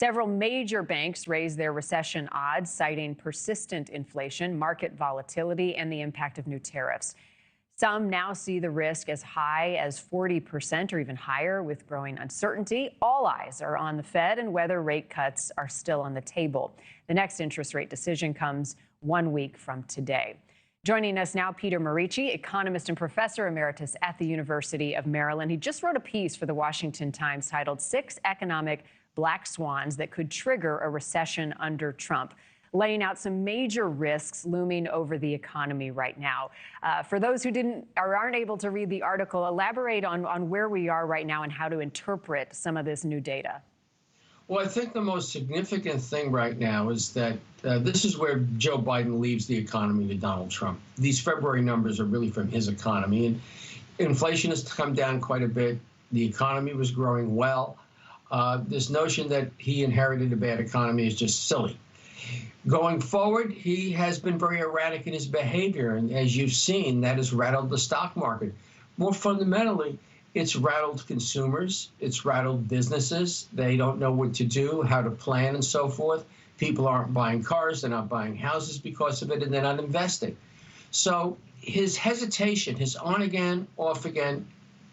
Several major banks raised their recession odds, citing persistent inflation, market volatility, and the impact of new tariffs. Some now see the risk as high as 40% or even higher, with growing uncertainty. All eyes are on the Fed and whether rate cuts are still on the table. The next interest rate decision comes 1 week from today. Joining us now, Peter Morici, economist and professor emeritus at the University of Maryland. He just wrote a piece for the Washington Times titled "6 Economic Black Swans That Could Trigger a Recession Under Trump," laying out some major risks looming over the economy right now. For those who didn't or aren't able to read the article, elaborate on where we are right now and how to interpret some of this new data. Well, I think the most significant thing right now is that this is where Joe Biden leaves the economy to Donald Trump. These February numbers are really from his economy, and inflation has come down quite a bit. The economy was growing well. This notion that he inherited a bad economy is just silly. Going forward, he has been very erratic in his behavior, and as you've seen, that has rattled the stock market. More fundamentally, it's rattled consumers, it's rattled businesses. They don't know what to do, how to plan, and so forth. People aren't buying cars, they're not buying houses because of it, and they're not investing. So his hesitation, his on again, off again,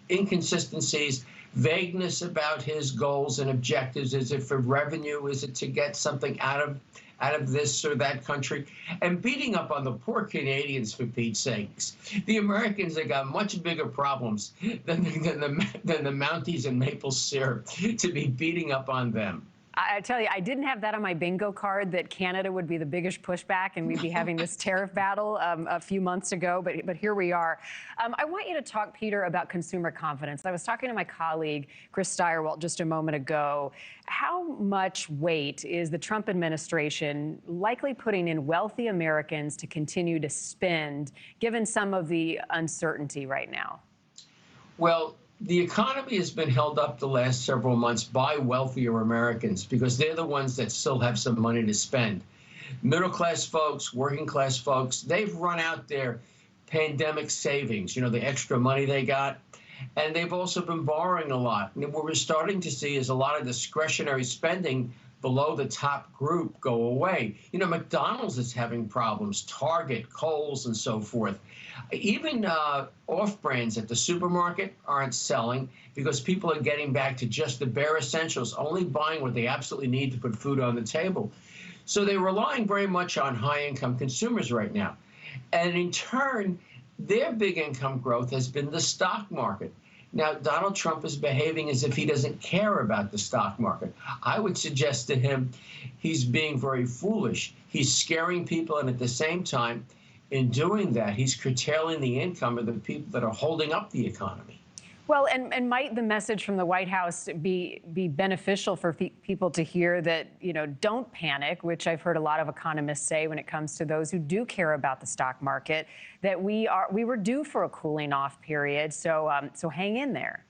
inconsistencies, vagueness about his goals and objectives. Is it for revenue? Is it to get something out of this or that country? And beating up on the poor Canadians, for Pete's sakes. The Americans have got much bigger problems than the Mounties and maple syrup to be beating up on them. I tell you, I didn't have that on my bingo card, that Canada would be the biggest pushback and we'd be having this tariff battle a few months ago, but here we are. I want you to talk, Peter, about consumer confidence. I was talking to my colleague, Chris Steyerwalt, just a moment ago. How much weight is the Trump administration likely putting in wealthy Americans to continue to spend, given some of the uncertainty right now? Well, the economy has been held up the last several months by wealthier Americans because they're the ones that still have some money to spend. Middle-class folks, working-class folks, they've run out their pandemic savings, you know, the extra money they got, and they've also been borrowing a lot. And what we're starting to see is a lot of discretionary spending below the top group go away. You know, McDonald's is having problems, Target, Kohl's, and so forth. Even off-brands at the supermarket aren't selling because people are getting back to just the bare essentials, only buying what they absolutely need to put food on the table. So they're relying very much on high-income consumers right now. And in turn, their big income growth has been the stock market. Now, Donald Trump is behaving as if he doesn't care about the stock market. I would suggest to him he's being very foolish. He's scaring people, and at the same time, in doing that, he's curtailing the income of the people that are holding up the economy. Well, and might the message from the White House be beneficial for people to hear that, you know, don't panic, which I've heard a lot of economists say when it comes to those who do care about the stock market, that we were due for a cooling off period, so hang in there.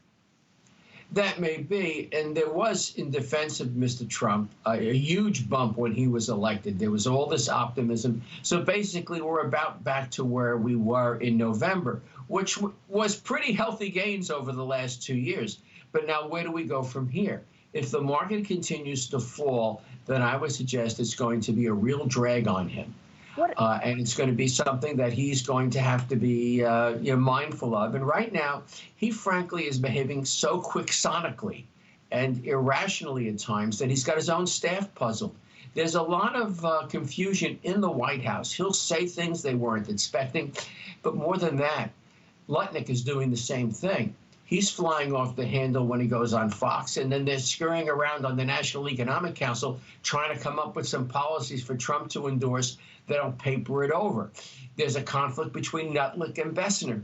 That may be, and there was, in defense of Mr. Trump, a huge bump when he was elected. There was all this optimism. So basically, we're about back to where we were in November, which was pretty healthy gains over the last 2 years. But now where do we go from here? If the market continues to fall, then I would suggest it's going to be a real drag on him. And it's going to be something that he's going to have to be mindful of. And right now, he frankly is behaving so quixotically and irrationally at times that he's got his own staff puzzled. There's a lot of confusion in the White House. He'll say things they weren't expecting. But more than that, Lutnick is doing the same thing. He's flying off the handle when he goes on Fox, and then they're scurrying around on the National Economic Council trying to come up with some policies for Trump to endorse. They don't paper it over. There's a conflict between Lutnick and Bessner.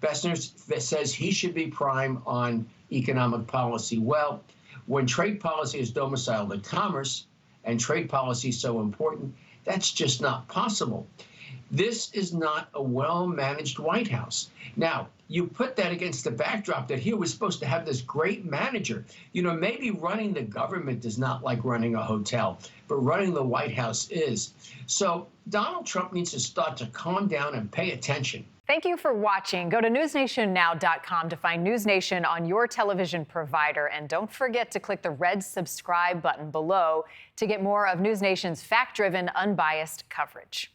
Bessner says he should be prime on economic policy. Well, when trade policy is domiciled in commerce and trade policy is so important, that's just not possible. This is not a well-managed White House. Now, you put that against the backdrop that here we're supposed to have this great manager. You know, maybe running the government is not like running a hotel, but running the White House is. So Donald Trump needs to start to calm down and pay attention. Thank you for watching. Go to newsnationnow.com to find NewsNation on your television provider. And don't forget to click the red subscribe button below to get more of NewsNation's fact-driven, unbiased coverage.